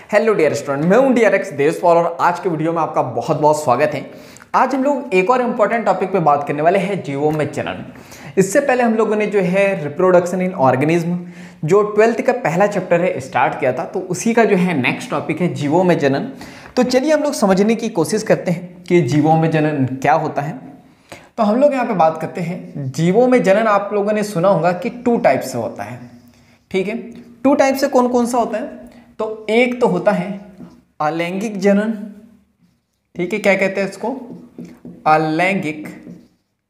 Hello dear student, मैं हूं DRX Deshpal और आज के वीडियो में आपका बहुत बहुत स्वागत है। आज हम लोग एक और इम्पॉर्टेंट टॉपिक पे बात करने वाले हैं जीवों में जनन। इससे पहले हम लोगों ने जो है रिप्रोडक्शन इन ऑर्गेनिज्म जो 12th का पहला चैप्टर है स्टार्ट किया था, तो उसी का जो है नेक्स्ट टॉपिक है जीवों में जनन। तो चलिए हम लोग समझने की कोशिश करते हैं कि जीवों में जनन क्या होता है। तो हम लोग यहाँ पे बात करते हैं जीवों में जनन। आप लोगों ने सुना होगा कि 2 टाइप से होता है, ठीक है। 2 टाइप से कौन कौन सा होता है? तो एक तो होता है अलैंगिक जनन, ठीक है। क्या कहते हैं इसको? अलैंगिक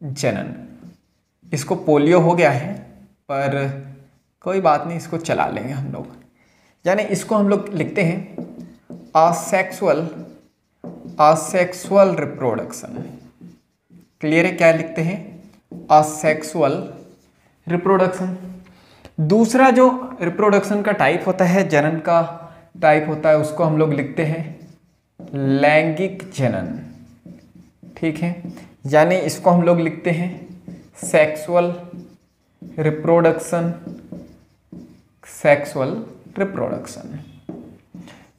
जनन। इसको पोलियो हो गया है पर कोई बात नहीं, इसको चला लेंगे हम लोग। यानी इसको हम लोग लिखते हैं असेक्सुअल रिप्रोडक्शन। क्लियर है? क्या लिखते हैं? Asexual reproduction. दूसरा जो रिप्रोडक्शन का टाइप होता है, जनन का टाइप होता है, उसको हम लोग लिखते हैं लैंगिक जनन, ठीक है। यानी इसको हम लोग लिखते हैं सेक्सुअल रिप्रोडक्शन।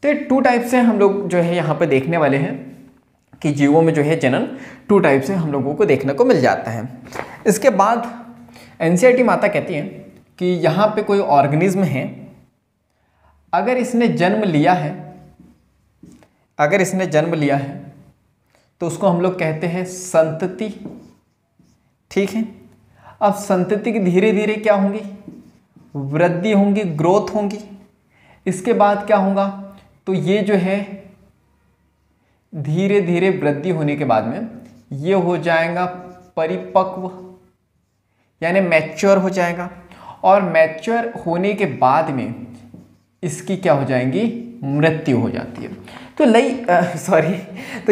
तो 2 टाइप से हम लोग जो है यहाँ पे देखने वाले हैं कि जीवों में जो है जनन 2 टाइप से हम लोगों को देखने को मिल जाता है। इसके बाद एनसीईआरटी माता कहती है कि यहाँ पे कोई ऑर्गेनिज्म है, अगर इसने जन्म लिया है तो उसको हम लोग कहते हैं संतति, ठीक है। अब संतति की धीरे धीरे क्या होंगी? वृद्धि होंगी, ग्रोथ होंगी। इसके बाद क्या होगा? तो ये जो है धीरे धीरे वृद्धि होने के बाद में ये हो जाएगा परिपक्व, यानी मैच्योर हो जाएगा। और मैच्योर होने के बाद में इसकी क्या हो जाएंगी? मृत्यु हो जाती है। तो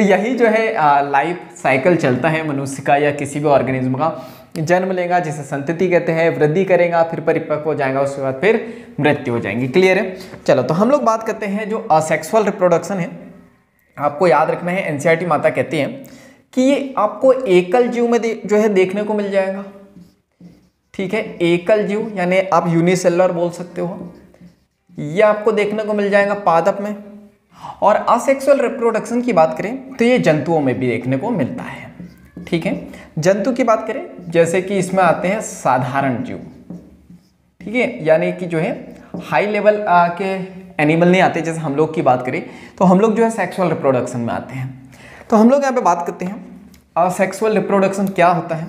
यही जो है लाइफ साइकिल चलता है मनुष्य का या किसी भी ऑर्गेनिज्म का। जन्म लेगा जिसे संतति कहते हैं, वृद्धि करेगा, फिर परिपक्व हो जाएगा, उसके बाद फिर मृत्यु हो जाएंगी। क्लियर है? चलो, तो हम लोग बात करते हैं जो असेक्सुअल रिप्रोडक्शन है। आपको याद रखना है, एनसीईआरटी माता कहती है कि ये आपको एकल जीव में जो है देखने को मिल जाएगा, ठीक है। एकल जीव यानी आप यूनिसेलुलर बोल सकते हो, ये आपको देखने को मिल जाएगा पादप में। और असेक्सुअल रिप्रोडक्शन की बात करें तो ये जंतुओं में भी देखने को मिलता है, ठीक है। जंतु की बात करें जैसे कि इसमें आते हैं साधारण जीव, ठीक है, यानी कि जो है हाई लेवल के एनिमल नहीं आते। जैसे हम लोग की बात करें तो हम लोग जो है सेक्सुअल रिप्रोडक्शन में आते हैं। तो हम लोग यहाँ पे बात करते हैं असेक्सुअल रिप्रोडक्शन क्या होता है।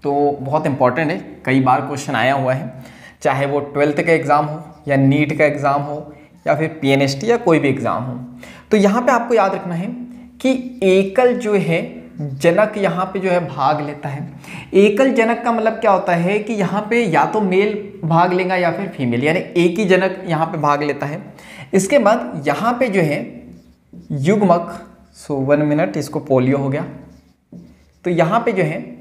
तो बहुत इंपॉर्टेंट है, कई बार क्वेश्चन आया हुआ है, चाहे वो 12th का एग्ज़ाम हो या नीट का एग्ज़ाम हो या फिर PNST या कोई भी एग्ज़ाम हो। तो यहाँ पे आपको याद रखना है कि एकल जो है जनक यहाँ पे जो है भाग लेता है। एकल जनक का मतलब क्या होता है कि यहाँ पे या तो मेल भाग लेगा या फिर फीमेल, यानी एक ही जनक यहाँ पे भाग लेता है। इसके बाद यहाँ पे जो है युग्मक, 1 मिनट, इसको पोलियो हो गया। तो यहाँ पे जो है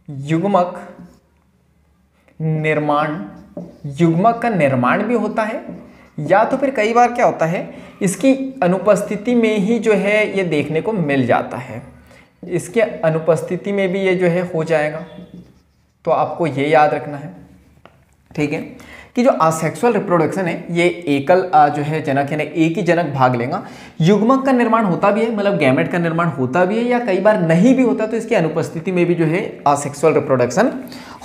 युग्मक का निर्माण भी होता है, या तो फिर कई बार क्या होता है इसकी अनुपस्थिति में ही जो है ये देखने को मिल जाता है। इसके अनुपस्थिति में भी ये जो है हो जाएगा। तो आपको ये याद रखना है, ठीक है, कि जो असेक्सुअल रिप्रोडक्शन है ये एकल जो है जनक यानी एक ही जनक भाग लेगा। युग्मक का निर्माण होता भी है, मतलब गैमेट का निर्माण होता भी है, या कई बार नहीं भी होता तो इसकी अनुपस्थिति में भी जो है असेक्सुअल रिप्रोडक्शन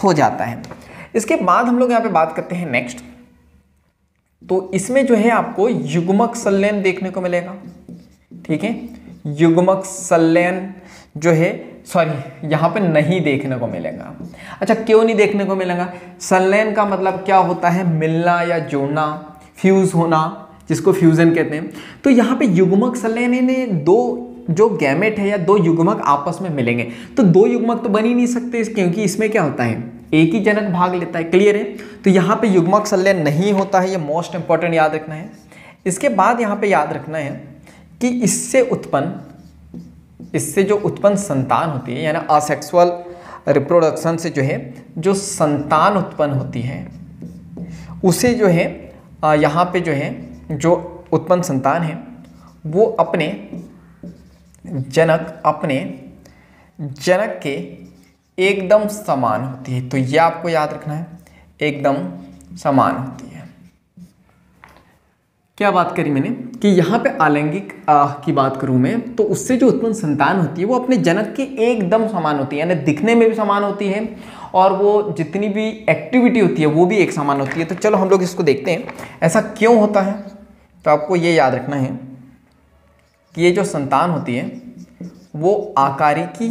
हो जाता है। इसके बाद हम लोग यहाँ पे बात करते हैं नेक्स्ट। तो इसमें जो है आपको युग्मक संलयन देखने को मिलेगा, ठीक है। युग्मक संलयन जो है यहाँ पे नहीं देखने को मिलेगा। अच्छा, क्यों नहीं देखने को मिलेगा? संलयन का मतलब क्या होता है? मिलना या जोड़ना, फ्यूज होना, जिसको फ्यूजन कहते हैं। तो यहाँ पे युग्मक संलयन यानी 2 जो गैमेट है या 2 युग्मक आपस में मिलेंगे। तो 2 युग्मक तो बन ही नहीं सकते, क्योंकि इसमें क्या होता है एक ही जनक भाग लेता है। क्लियर है? तो यहाँ पे युग्मक संलयन नहीं होता है, ये मोस्ट इंपॉर्टेंट याद रखना है। इसके बाद यहाँ पे याद रखना है कि इससे जो उत्पन्न संतान होती है, यानी असेक्सुअल रिप्रोडक्शन से जो है जो संतान उत्पन्न होती है उसे जो है यहाँ पे जो है जो उत्पन्न संतान है वो अपने जनक के एकदम समान होती है। तो यह आपको याद रखना है, एकदम समान होती है। क्या बात करी मैंने कि यहाँ पे अलैंगिक की बात करूँ मैं, तो उससे जो उत्पन्न संतान होती है वो अपने जनक की एकदम समान होती है, यानी दिखने में भी समान होती है और वो जितनी भी एक्टिविटी होती है वो भी एक समान होती है। तो चलो हम लोग इसको देखते हैं ऐसा क्यों होता है। तो आपको ये याद रखना है कि ये जो संतान होती है वो आकारिकी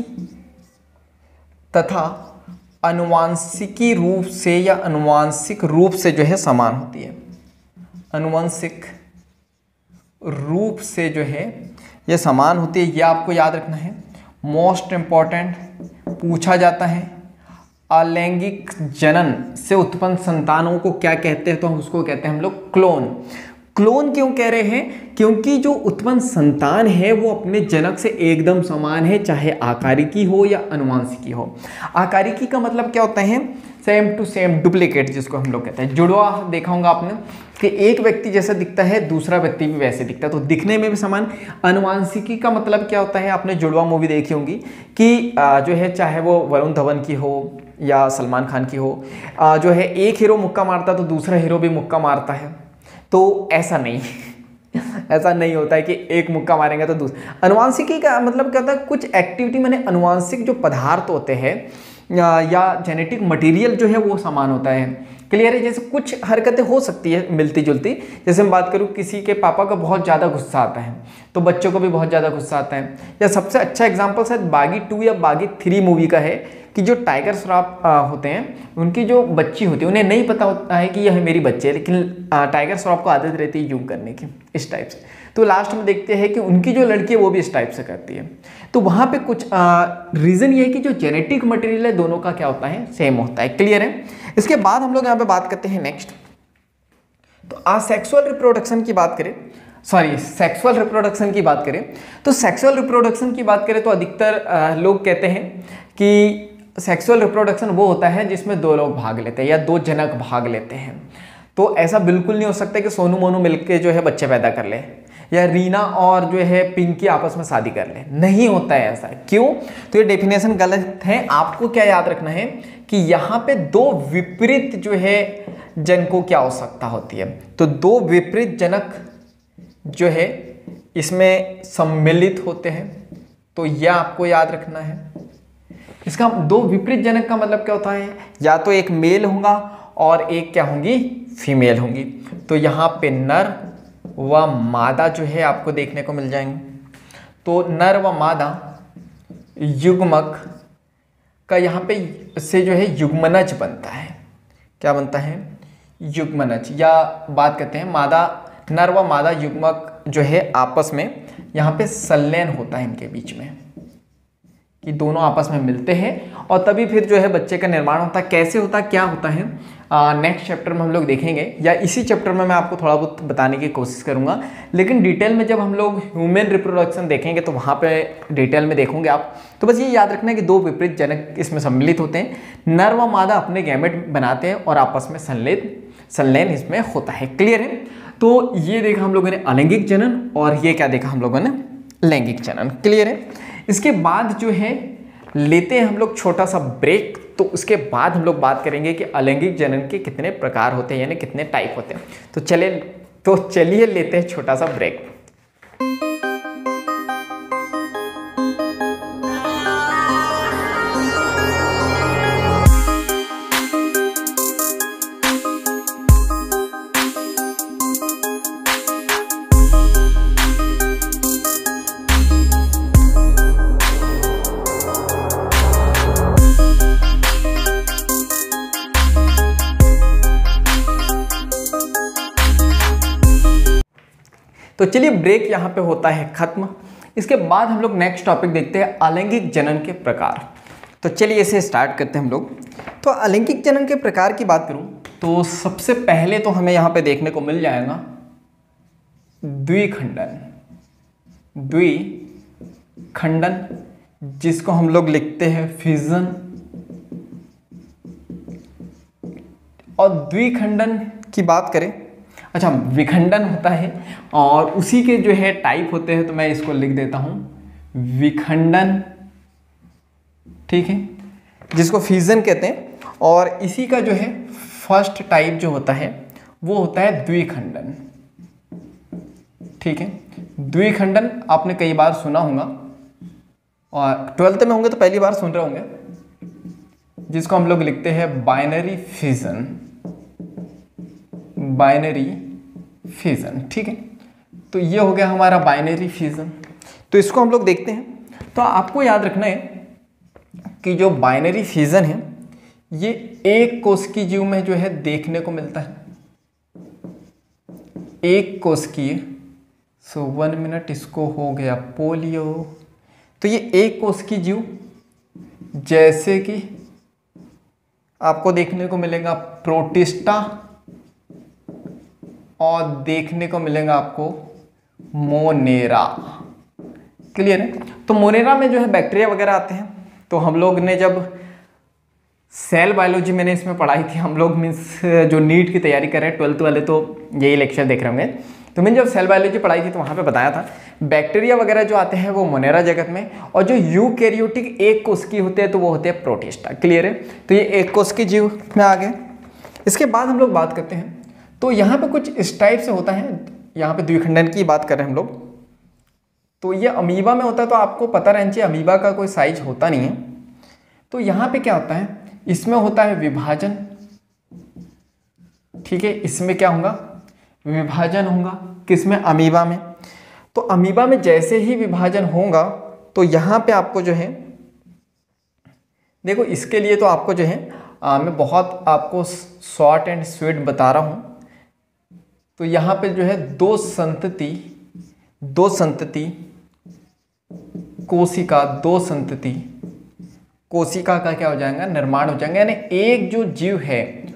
तथा अनुवांशिकी रूप से या अनुवांशिक रूप से जो है समान होती है। अनुवांशिक रूप से जो है ये समान होती है, ये आपको याद रखना है। मोस्ट इंपॉर्टेंट पूछा जाता है अलैंगिक जनन से उत्पन्न संतानों को क्या कहते हैं, तो हम उसको कहते हैं हम लोग क्लोन। क्लोन क्यों कह रहे हैं? क्योंकि जो उत्पन्न संतान है वो अपने जनक से एकदम समान है, चाहे आकारिकी हो या अनुवांशिकी हो। आकारिकी का मतलब क्या होता है? सेम टू सेम, डुप्लीकेट जिसको हम लोग कहते हैं। जुड़वा देखा होगा आपने कि एक व्यक्ति जैसा दिखता है दूसरा व्यक्ति भी वैसे दिखता है, तो दिखने में भी समान। अनुवांशिकी का मतलब क्या होता है? आपने जुड़वा मूवी देखी होगी कि जो है चाहे वो वरुण धवन की हो या सलमान खान की हो, जो है एक हीरो मुक्का मारता है तो दूसरा हीरो भी मुक्का मारता है। तो ऐसा नहीं ऐसा नहीं होता है कि एक मुक्का मारेंगे तो दूसरा। अनुवांशिकी का मतलब क्या होता है? कुछ एक्टिविटी मैंने अनुवांशिक जो पदार्थ होते हैं या जेनेटिक मटेरियल जो है वो समान होता है। क्लियर है? जैसे कुछ हरकतें हो सकती है मिलती जुलती। जैसे मैं बात करूँ, किसी के पापा को बहुत ज़्यादा गुस्सा आता है तो बच्चों को भी बहुत ज़्यादा गुस्सा आता है। या सबसे अच्छा एग्जांपल शायद बागी 2 या बागी 3 मूवी का है कि जो टाइगर श्रॉफ होते हैं उनकी जो बच्ची होती है उन्हें नहीं पता होता है कि यह मेरी बच्ची है, लेकिन टाइगर श्रॉफ को आदत रहती है यूं करने की, इस टाइप से। तो लास्ट में देखते हैं कि उनकी जो लड़की है वो भी इस टाइप से करती है। तो वहाँ पे कुछ रीज़न ये है कि जो जेनेटिक मटेरियल है दोनों का क्या होता है? सेम होता है। क्लियर है? इसके बाद हम लोग यहाँ पे बात करते हैं नेक्स्ट। तो असेक्सुअल रिप्रोडक्शन की बात करें, सेक्सुअल रिप्रोडक्शन की बात करें, तो सेक्सुअल रिप्रोडक्शन की बात करें तो अधिकतर लोग कहते हैं कि सेक्सुअल रिप्रोडक्शन वो होता है जिसमें 2 लोग भाग लेते हैं या 2 जनक भाग लेते हैं। तो ऐसा बिल्कुल नहीं हो सकता कि सोनू मोनू मिलके जो है बच्चे पैदा कर ले या रीना और जो है पिंकी आपस में शादी कर ले। नहीं होता है ऐसा। क्यों? तो ये डेफिनेशन गलत है। आपको क्या याद रखना है कि यहाँ पे 2 विपरीत जो है जनकों की आवश्यकता होती है। तो 2 विपरीत जनक जो है इसमें सम्मिलित होते हैं, तो यह आपको याद रखना है। इसका 2 विपरीत जनक का मतलब क्या होता है? या तो एक मेल होगा और एक क्या होंगी? फीमेल होंगी। तो यहाँ पे नर व मादा जो है आपको देखने को मिल जाएंगे। तो नर व मादा युग्मक का यहाँ पे से जो है युग्मनज बनता है। क्या बनता है? युग्मनज। या बात करते हैं मादा, नर व मादा युग्मक जो है आपस में यहाँ पे संलयन होता है इनके बीच में, कि दोनों आपस में मिलते हैं और तभी फिर जो है बच्चे का निर्माण होता है। कैसे होता है, क्या होता है, नेक्स्ट चैप्टर में हम लोग देखेंगे, या इसी चैप्टर में मैं आपको थोड़ा बहुत बताने की कोशिश करूंगा। लेकिन डिटेल में जब हम लोग ह्यूमन रिप्रोडक्शन देखेंगे तो वहाँ पे डिटेल में देखोगे आप। तो बस ये याद रखना है कि 2 विपरीत जनक इसमें सम्मिलित होते हैं। नर व मादा अपने गैमेट बनाते हैं और आपस में संलयन इसमें होता है। क्लियर है? तो ये देखा हम लोगों ने अलैंगिक जनन और ये क्या देखा हम लोगों ने? लैंगिक जनन। क्लियर है? इसके बाद जो है लेते हैं हम लोग छोटा सा ब्रेक। तो उसके बाद हम लोग बात करेंगे कि अलैंगिक जनन के कितने प्रकार होते हैं, यानी कितने टाइप होते हैं। तो चलिए लेते हैं छोटा सा ब्रेक। तो चलिए ब्रेक यहाँ पे होता है खत्म। इसके बाद हम लोग नेक्स्ट टॉपिक देखते हैं, अलैंगिक जनन के प्रकार। तो चलिए इसे स्टार्ट करते हैं हम लोग। तो अलैंगिक जनन के प्रकार की बात करूँ तो सबसे पहले तो हमें यहाँ पे देखने को मिल जाएगा द्विखंडन। द्विखंडन जिसको हम लोग लिखते हैं फिजन। और द्विखंडन की बात करें, अच्छा विखंडन होता है और उसी के जो है टाइप होते हैं, तो मैं इसको लिख देता हूं विखंडन। ठीक है, जिसको फ्यूजन कहते हैं। और इसी का जो है फर्स्ट टाइप जो होता है वो होता है द्विखंडन। ठीक है। द्विखंडन आपने कई बार सुना होगा और 12th में होंगे तो पहली बार सुन रहे होंगे, जिसको हम लोग लिखते हैं बाइनरी फिजन, बाइनरी फिजन, ठीक है। तो ये हो गया हमारा बाइनरी फिजन। तो इसको हम लोग देखते हैं। तो आपको याद रखना है कि जो बाइनरी फिजन है ये एक कोशिकीय जीव में जो है देखने को मिलता है, एक कोशिकीय। सो 1 मिनट, इसको हो गया पोलियो। तो ये एक कोशिकीय जीव जैसे कि आपको देखने को मिलेगा प्रोटिस्टा और देखने को मिलेगा आपको मोनेरा। क्लियर है। तो मोनेरा में जो है बैक्टीरिया वगैरह आते हैं। तो हम लोग ने जब सेल बायोलॉजी मैंने इसमें पढ़ाई थी, हम लोग मीन्स जो नीट की तैयारी कर रहे हैं 12th वाले तो यही लेक्चर देख रहे होंगे। तो मैंने जब सेल बायोलॉजी पढ़ाई थी तो वहाँ पे बताया था बैक्टीरिया वगैरह जो आते हैं वो मोनेरा जगत में, और जो यूकैरियोटिक एक कोशिकीय होते हैं तो वो होते हैं प्रोटिस्टा। क्लियर है। तो ये एक कोशिकीय जीव में आ गए। इसके बाद हम लोग बात करते हैं, तो यहाँ पे कुछ इस टाइप से होता है। यहाँ पे द्विखंडन की बात कर रहे हैं हम लोग। तो ये अमीबा में होता है, तो आपको पता रहना चाहिए अमीबा का कोई साइज होता नहीं है। तो यहाँ पे क्या होता है, इसमें होता है विभाजन, ठीक है। इसमें क्या होगा, विभाजन होगा, किसमें, अमीबा में। तो अमीबा में जैसे ही विभाजन होगा तो यहाँ पे आपको जो है, देखो इसके लिए तो आपको जो है मैं बहुत आपको शॉर्ट एंड स्वीट बता रहा हूँ। तो यहाँ पे जो है दो संतति कोशिका, दो संतति कोशिका का क्या हो जाएगा, निर्माण हो जाएगा। यानी एक जो जीव है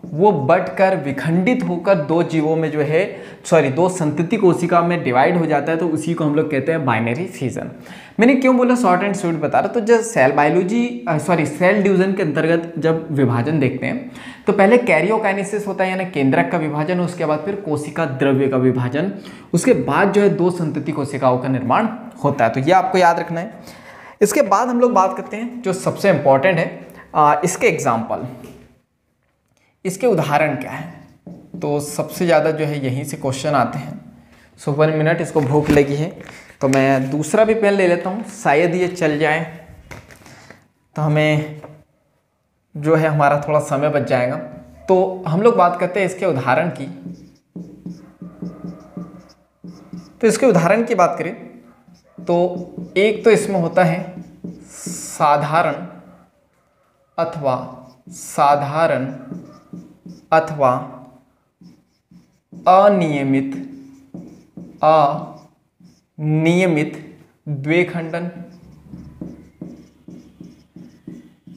वो बढ़कर विखंडित होकर दो जीवों में जो है, सॉरी, दो संतति कोशिका में डिवाइड हो जाता है। तो उसी को हम लोग कहते हैं बाइनरी फिजन। मैंने क्यों बोला शॉर्ट एंड स्वीट बता रहा, तो जब सेल बायोलॉजी सेल डिवीजन के अंतर्गत जब विभाजन देखते हैं तो पहले कैरियोकाइनेसिस होता है, यानी केंद्रक का विभाजन, उसके बाद फिर कोशिका द्रव्य का विभाजन, उसके बाद जो है दो संतति कोशिकाओं का निर्माण होता है। तो ये आपको याद रखना है। इसके बाद हम लोग बात करते हैं जो सबसे इंपॉर्टेंट है, इसके एग्जाम्पल, इसके उदाहरण क्या है। तो सबसे ज़्यादा जो है यहीं से क्वेश्चन आते हैं। सो 1 मिनट, इसको भूख लगी है तो मैं दूसरा भी पेन ले लेता हूँ, शायद ये चल जाए तो हमें जो है हमारा थोड़ा समय बच जाएगा। तो हम लोग बात करते हैं इसके उदाहरण की। तो इसके उदाहरण की बात करें तो एक तो इसमें होता है साधारण अथवा अनियमित द्विखंडन,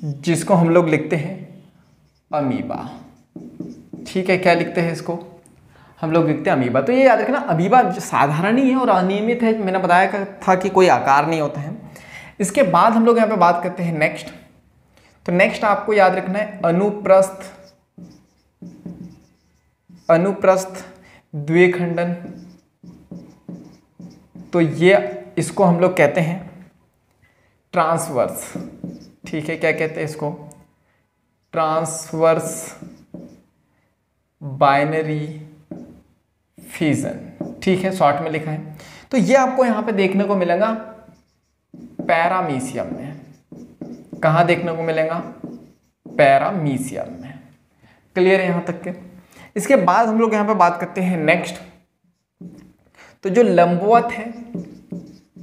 जिसको हम लोग लिखते हैं अमीबा। ठीक है, क्या लिखते हैं इसको, हम लोग लिखते हैं अमीबा। तो ये याद रखना, अमीबा साधारण ही है और अनियमित है। मैंने बताया था कि कोई आकार नहीं होता है। इसके बाद हम लोग यहाँ पे बात करते हैं नेक्स्ट। तो नेक्स्ट आपको याद रखना है अनुप्रस्थ द्विखंडन। तो ये इसको हम लोग कहते हैं ट्रांसवर्स। ठीक है, क्या कहते हैं इसको, ट्रांसवर्स बाइनरी फिजन। ठीक है, शॉर्ट में लिखा है। तो ये आपको यहां पे देखने को मिलेगा पैरामीशियम में। कहां देखने को मिलेगा, पैरामीशियम में। क्लियर है यहां तक के। इसके बाद हम लोग यहां पे बात करते हैं नेक्स्ट। तो जो लंबवत है,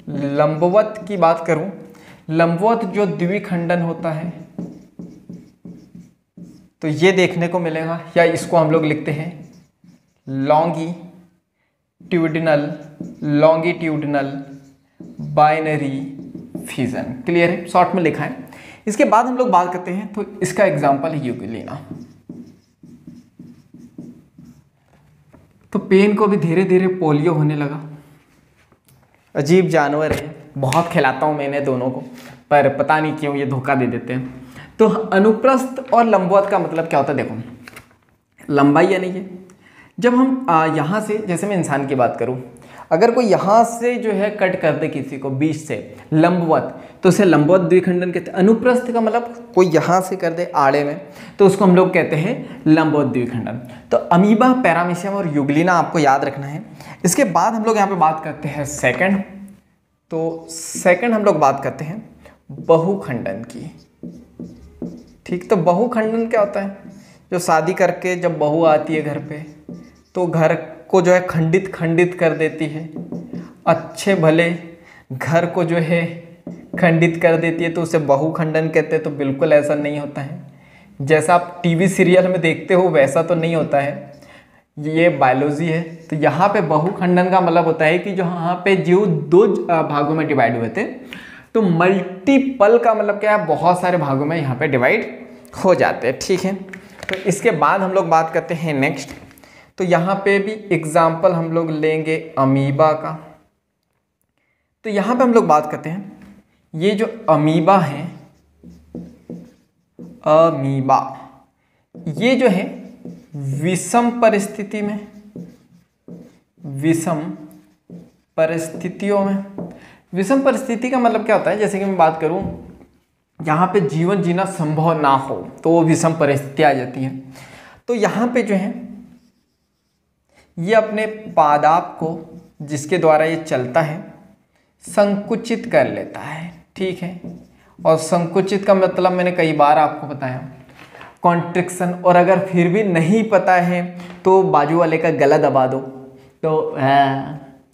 लंबवत की बात करूं, लंबवत जो द्विखंडन होता है तो ये देखने को मिलेगा, या इसको हम लोग लिखते हैं लॉन्गिट्यूडिनल बाइनरी फिजन। क्लियर है, शॉर्ट में लिखा है। इसके बाद हम लोग बात करते हैं, तो इसका एग्जांपल है यूग्लिना। तो पेन को भी धीरे धीरे पोलियो होने लगा। अजीब जानवर है, बहुत खिलाता हूं मैंने दोनों को, पर पता नहीं क्यों ये धोखा दे देते हैं। तो अनुप्रस्थ और लंबवत का मतलब क्या होता है, देखो लंबाई यानी ये, जब हम यहाँ से, जैसे मैं इंसान की बात करूँ, अगर कोई यहाँ से जो है कट कर दे किसी को बीच से लंबवत, तो उसे लंबवत द्विखंडन कहते हैं। अनुप्रस्थ का मतलब कोई यहाँ से कर दे आड़े में, तो उसको हम लोग कहते हैं लंबवत द्विखंडन। तो अमीबा, पैरामीशियम और यूग्लिना आपको याद रखना है। इसके बाद हम लोग यहाँ पे बात करते हैं सेकंड। तो सेकंड हम लोग बात करते हैं बहुखंडन की। ठीक, तो बहुखंडन क्या होता है? जो शादी करके जब बहू आती है घर पे, तो घर को जो है खंडित खंडित कर देती है, अच्छे भले घर को जो है खंडित कर देती है, तो उसे बहुखंडन कहते हैं। तो बिल्कुल ऐसा नहीं होता है, जैसा आप टीवी सीरियल में देखते हो वैसा तो नहीं होता है, ये बायोलॉजी है। तो यहाँ पे बहुखंडन का मतलब होता है कि जो यहाँ पे जीव दो भागों में डिवाइड हुए थे, तो मल्टीपल का मतलब क्या है? बहुत सारे भागों में यहाँ पे डिवाइड हो जाते हैं। ठीक है, तो इसके बाद हम लोग बात करते हैं नेक्स्ट। तो यहाँ पे भी एग्जाम्पल हम लोग लेंगे अमीबा का। तो यहाँ पे हम लोग बात करते हैं, ये जो अमीबा है, अमीबा, ये जो है विषम परिस्थिति में, विषम परिस्थितियों में, विषम परिस्थिति का मतलब क्या होता है? जैसे कि मैं बात करूं, यहाँ पे जीवन जीना संभव ना हो तो वो विषम परिस्थिति आ जाती है। तो यहाँ पे जो है ये अपने पादाप को, जिसके द्वारा ये चलता है, संकुचित कर लेता है। ठीक है, और संकुचित का मतलब मैंने कई बार आपको बताया, कॉन्ट्रिक्शन। और अगर फिर भी नहीं पता है तो बाजू वाले का गला दबा दो, तो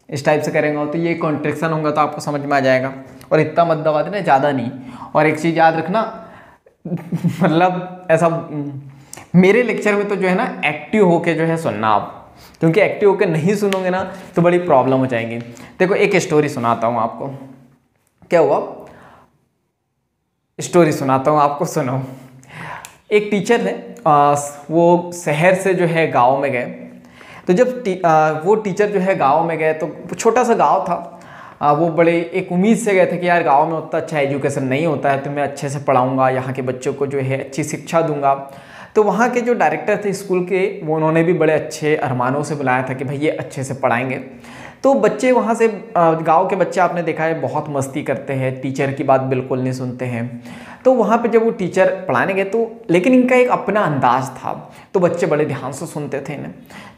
इस टाइप से करेंगे तो ये कॉन्ट्रिक्शन होगा, तो आपको समझ में आ जाएगा। और इतना मत दबा देना, ज़्यादा नहीं। और एक चीज़ याद रखना, मतलब ऐसा मेरे लेक्चर में तो जो है ना एक्टिव होके जो है सुनना आप, क्योंकि एक्टिव होके नहीं सुनोगे ना तो बड़ी प्रॉब्लम हो जाएंगी। देखो एक स्टोरी सुनाता हूँ आपको। क्या हुआ? स्टोरी सुनाता हूँ आपको, सुनो। एक टीचर थे, वो शहर से जो है गांव में गए। तो जब वो टीचर जो है गांव में गए, तो छोटा सा गांव था, वो बड़े एक उम्मीद से गए थे कि यार गांव में उतना अच्छा एजुकेशन नहीं होता है, तो मैं अच्छे से पढ़ाऊंगा, यहाँ के बच्चों को जो है अच्छी शिक्षा दूंगा। तो वहाँ के जो डायरेक्टर थे स्कूल के, वो उन्होंने भी बड़े अच्छे अरमानों से बुलाया था कि भाई ये अच्छे से पढ़ाएंगे। तो बच्चे वहाँ से, गांव के बच्चे आपने देखा है बहुत मस्ती करते हैं, टीचर की बात बिल्कुल नहीं सुनते हैं। तो वहाँ पे जब वो टीचर पढ़ाने गए, तो लेकिन इनका एक अपना अंदाज था, तो बच्चे बड़े ध्यान से सुनते थे इन्हें।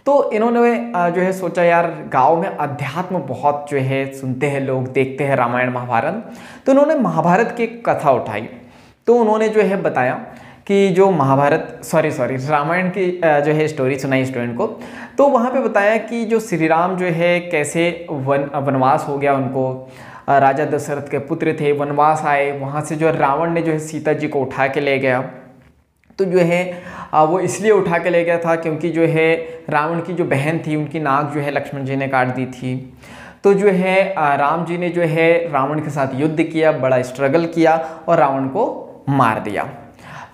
तो इन्होंने जो है सोचा यार गांव में अध्यात्म बहुत जो है सुनते हैं लोग, देखते हैं रामायण महाभारत। तो उन्होंने महाभारत की कथा उठाई। तो उन्होंने जो है बताया कि जो महाभारत रामायण की जो है स्टोरी सुनाई स्टूडेंट को। तो वहाँ पे बताया कि जो श्री राम जो है कैसे वनवास हो गया उनको, राजा दशरथ के पुत्र थे, वनवास आए, वहाँ से जो रावण ने जो है सीता जी को उठा के ले गया। तो जो है वो इसलिए उठा के ले गया था क्योंकि जो है रावण की जो बहन थी उनकी नाक जो है लक्ष्मण जी ने काट दी थी। तो जो है राम जी ने जो है रावण के साथ युद्ध किया, बड़ा स्ट्रगल किया और रावण को मार दिया।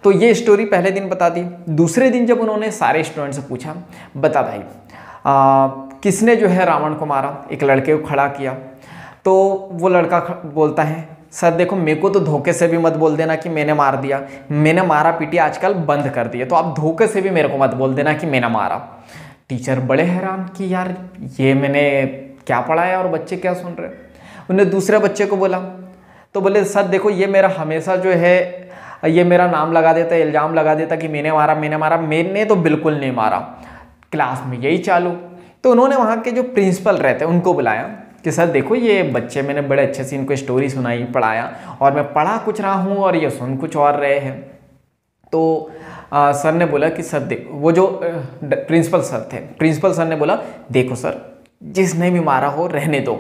तो ये स्टोरी पहले दिन बता दी। दूसरे दिन जब उन्होंने सारे स्टूडेंट से पूछा, बता भाई किसने जो है रावण को मारा, एक लड़के को खड़ा किया। तो वो लड़का बोलता है, सर देखो मेरे को तो धोखे से भी मत बोल देना कि मैंने मार दिया, मैंने मारा पीटी आजकल बंद कर दिया, तो आप धोखे से भी मेरे को मत बोल देना कि मैंने मारा। टीचर बड़े हैरान कि यार ये मैंने क्या पढ़ाया और बच्चे क्या सुन रहे। उन्हें दूसरे बच्चे को बोला, तो बोले सर देखो ये मेरा हमेशा जो है ये मेरा नाम लगा देता, इल्ज़ाम लगा देता कि मैंने मारा, मैंने तो बिल्कुल नहीं मारा, क्लास में यही चालू। तो उन्होंने वहाँ के जो प्रिंसिपल रहते हैं उनको बुलाया कि सर देखो ये बच्चे, मैंने बड़े अच्छे से इनको स्टोरी सुनाई, पढ़ाया, और मैं पढ़ा कुछ रहा हूँ और ये सुन कुछ और रहे हैं। तो सर ने बोला कि सर देखो, वो जो प्रिंसिपल सर थे, प्रिंसिपल सर ने बोला देखो सर जिसने भी मारा हो रहने दो,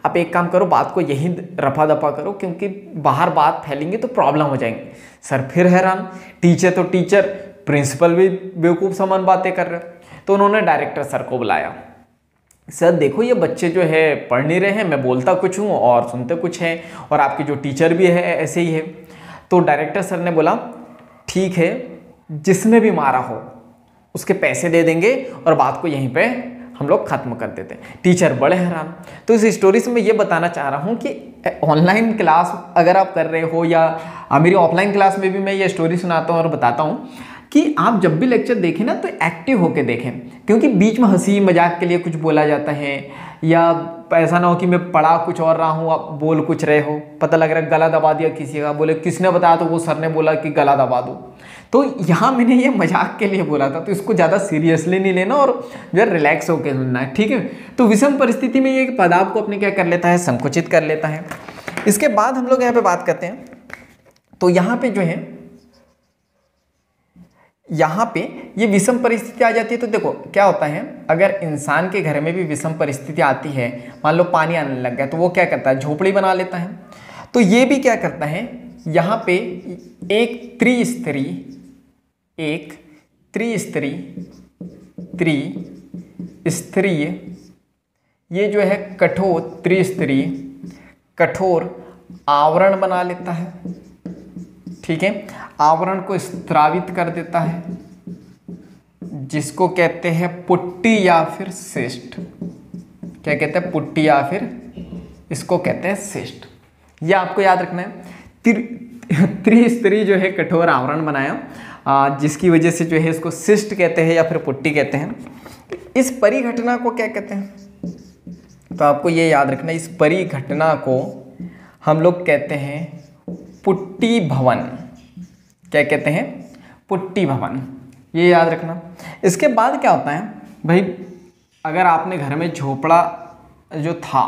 आप एक काम करो बात को यहीं रफा दफा करो, क्योंकि बाहर बात फैलेंगी तो प्रॉब्लम हो जाएंगे। सर फिर हैरान, टीचर तो टीचर, प्रिंसिपल भी बेवकूफ़ समान बातें कर रहे। तो उन्होंने डायरेक्टर सर को बुलाया, सर देखो ये बच्चे जो है पढ़ नहीं रहे हैं, मैं बोलता कुछ हूँ और सुनते कुछ हैं, और आपकी जो टीचर भी है ऐसे ही है। तो डायरेक्टर सर ने बोला ठीक है, जिसने भी मारा हो उसके पैसे दे देंगे और बात को यहीं पे हम लोग खत्म कर देते हैं। टीचर बड़े हैरान। तो इस स्टोरी से मैं ये बताना चाह रहा हूँ कि ऑनलाइन क्लास अगर आप कर रहे हो, या मेरी ऑफलाइन क्लास में भी मैं ये स्टोरी सुनाता हूँ और बताता हूँ कि आप जब भी लेक्चर देखें ना तो एक्टिव होकर देखें, क्योंकि बीच में हंसी मजाक के लिए कुछ बोला जाता है या ऐसा ना हो कि मैं पढ़ा कुछ और रहा हूँ आप बोल कुछ रहे हो, पता लग रहा है गला दबा दिया किसी का, बोले किसने बताया, तो वो सर ने बोला कि गला दबा दो। तो यहाँ मैंने ये मजाक के लिए बोला था, तो इसको ज़्यादा सीरियसली नहीं लेना और जो है रिलैक्स होकर सुनना है, ठीक है। तो विषम परिस्थिति में ये पदार्थ को अपने क्या कर लेता है, संकुचित कर लेता है। इसके बाद हम लोग यहाँ पे बात करते हैं, तो यहाँ पे जो है यहाँ पे ये विषम परिस्थिति आ जाती है। तो देखो क्या होता है, अगर इंसान के घर में भी विषम परिस्थिति आती है, मान लो पानी आने लग गया, तो वो क्या करता है, झोपड़ी बना लेता है। तो ये भी क्या करता है, यहाँ पे एक त्रिस्तरीय ये जो है कठोर त्रिस्तरीय कठोर आवरण बना लेता है, ठीक है। आवरण को स्त्रावित कर देता है, जिसको कहते हैं पुट्टी या फिर सिस्ट। क्या कहते हैं, पुट्टी या फिर इसको कहते हैं सिस्ट। ये आपको याद रखना है। त्रिस्तरीय जो है कठोर आवरण बनाया, जिसकी वजह से जो है इसको सिस्ट कहते हैं या फिर पुट्टी कहते हैं। इस परिघटना को क्या कहते हैं, तो आपको ये याद रखना है, इस परिघटना को हम लोग कहते हैं पुट्टी भवन। क्या कहते हैं, पुट्टी भवन, ये याद रखना। इसके बाद क्या होता है भाई, अगर आपने घर में झोपड़ा जो था,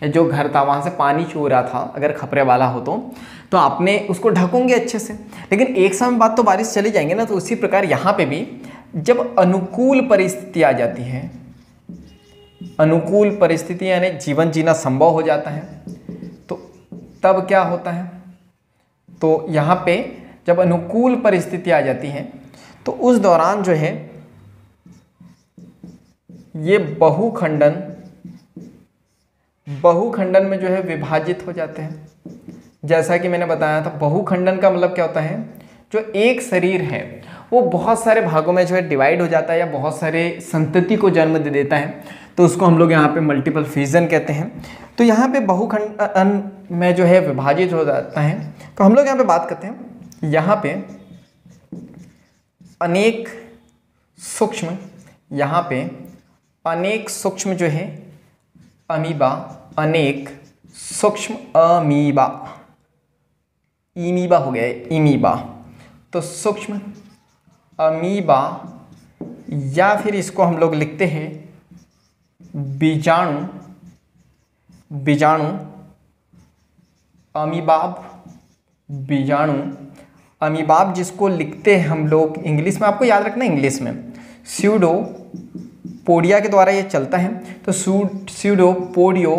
जो घर था वहाँ से पानी चू रहा था, अगर खपरे वाला हो तो आपने उसको ढकोगे अच्छे से, लेकिन एक समय बाद तो बारिश चली जाएंगे ना। तो उसी प्रकार यहाँ पे भी जब अनुकूल परिस्थिति आ जाती है, अनुकूल परिस्थिति यानी जीवन जीना संभव हो जाता है, तो तब क्या होता है, तो यहाँ पे जब अनुकूल परिस्थिति आ जाती है तो उस दौरान जो है ये बहुखंडन में जो है विभाजित हो जाते हैं। जैसा कि मैंने बताया था, बहुखंडन का मतलब क्या होता है, जो एक शरीर है वो बहुत सारे भागों में जो है डिवाइड हो जाता है या बहुत सारे संतति को जन्म दे देता है, तो उसको हम लोग यहाँ पे मल्टीपल फिजन कहते हैं। तो यहाँ पे बहुखंडन में जो है विभाजित हो जाता है। तो हम लोग यहाँ पे बात करते हैं, यहाँ पे अनेक सूक्ष्म, यहाँ पे अनेक सूक्ष्म जो है अमीबा, अनेक सूक्ष्म अमीबा, इमीबा हो गया इमीबा, तो सूक्ष्म अमीबा या फिर इसको हम लोग लिखते हैं बीजाणु, बीजाणु अमीबाब, बीजाणु अमीबाब, जिसको लिखते हैं हम लोग इंग्लिश में, आपको याद रखना इंग्लिश में स्यूडोपोडिया के द्वारा ये चलता है। तो स्यूडोपोडियो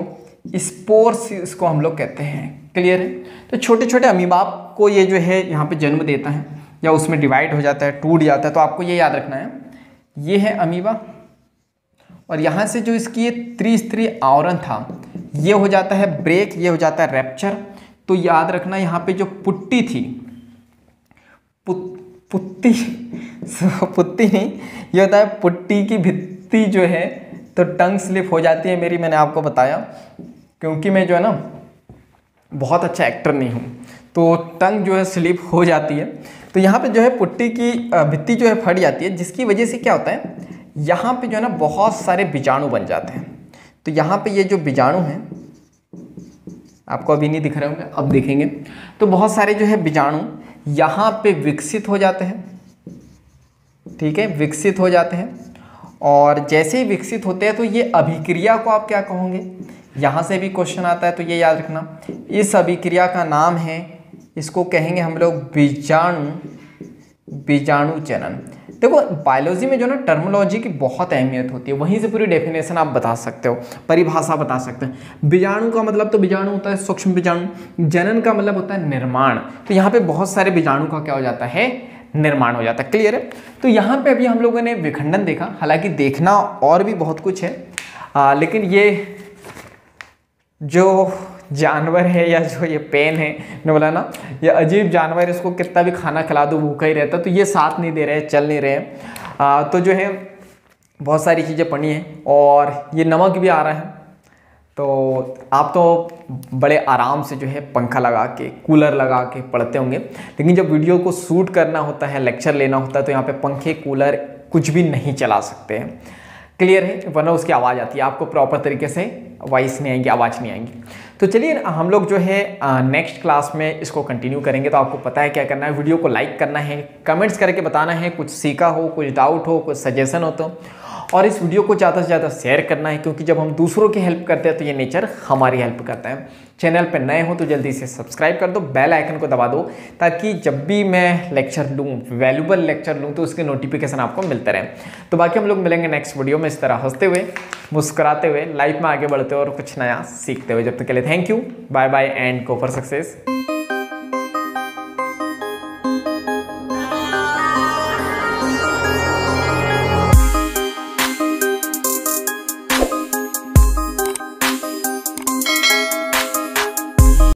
स्पोर्स इसको हम लोग कहते हैं, क्लियर है। तो छोटे छोटे अमीबाब को ये जो है यहाँ पे जन्म देता है या उसमें डिवाइड हो जाता है, टूट जाता है। तो आपको ये याद रखना है, ये है अमीबा, और यहाँ से जो इसकी ये त्रिस्तरीय आवरण था ये हो जाता है ब्रेक, ये हो जाता है रैप्चर। तो याद रखना यहाँ पे जो पुट्टी थी, पुट्टी नहीं, ये होता है पुट्टी की भित्ति जो है, तो टंग स्लिप हो जाती है मेरी, मैंने आपको बताया, क्योंकि मैं जो है ना बहुत अच्छा एक्टर नहीं हूँ, तो टंग जो है स्लिप हो जाती है। तो यहाँ पे जो है पुट्टी की भित्ति जो है फट जाती है, जिसकी वजह से क्या होता है, यहाँ पे जो है ना बहुत सारे बीजाणु बन जाते हैं। तो यहाँ पे ये जो बीजाणु हैं, आपको अभी नहीं दिख रहे होंगे, अब देखेंगे, तो बहुत सारे जो है बीजाणु यहाँ पे विकसित हो जाते हैं, ठीक है, विकसित हो जाते हैं। और जैसे ही विकसित होते हैं तो ये अभिक्रिया को आप क्या कहोगे, यहाँ से भी क्वेश्चन आता है, तो ये याद रखना, इस अभिक्रिया का नाम है, इसको कहेंगे हम लोग बीजाणु जनन। देखो बायोलॉजी में जो ना टर्मिनोलॉजी की बहुत अहमियत होती है, वहीं से पूरी डेफिनेशन आप बता सकते हो, परिभाषा बता सकते हैं। बीजाणु का मतलब तो बीजाणु होता है सूक्ष्म बीजाणु, जनन का मतलब होता है निर्माण। तो यहाँ पे बहुत सारे बीजाणु का क्या हो जाता है, निर्माण हो जाता है, क्लियर है। तो यहाँ पे अभी हम लोगों ने विखंडन देखा, हालांकि देखना और भी बहुत कुछ है, लेकिन ये जो जानवर है या जो ये पेन है, मैंने बोला ना ये अजीब जानवर, इसको कितना भी खाना खिला दो भूखा ही रहता, तो ये साथ नहीं दे रहे, चल नहीं रहे। तो जो है बहुत सारी चीज़ें पढ़ी हैं, और ये नमक भी आ रहा है, तो आप तो बड़े आराम से जो है पंखा लगा के, कूलर लगा के पढ़ते होंगे, लेकिन जब वीडियो को शूट करना होता है, लेक्चर लेना होता है, तो यहाँ पे पंखे कूलर कुछ भी नहीं चला सकते हैं, क्लियर है, वरना उसकी आवाज़ आती है, आपको प्रॉपर तरीके से वॉइस नहीं आएंगी, आवाज़ नहीं आएंगी। तो चलिए हम लोग जो है नेक्स्ट क्लास में इसको कंटिन्यू करेंगे। तो आपको पता है क्या करना है, वीडियो को लाइक करना है, कमेंट्स करके बताना है कुछ सीखा हो, कुछ डाउट हो, कुछ सजेशन हो तो, और इस वीडियो को ज़्यादा से ज़्यादा शेयर करना है, क्योंकि जब हम दूसरों की हेल्प करते हैं तो ये नेचर हमारी हेल्प करता है। चैनल पर नए हो तो जल्दी से सब्सक्राइब कर दो, बेल आइकन को दबा दो, ताकि जब भी मैं लेक्चर लूँ, वैल्यूबल लेक्चर लूँ, तो उसके नोटिफिकेशन आपको मिलते रहे। तो बाकी हम लोग मिलेंगे नेक्स्ट वीडियो में इस तरह हंसते हुए, मुस्कुराते हुए, लाइफ में आगे बढ़ते हुए और कुछ नया सीखते हुए। जब तक के लिए thank you, bye bye and go for success.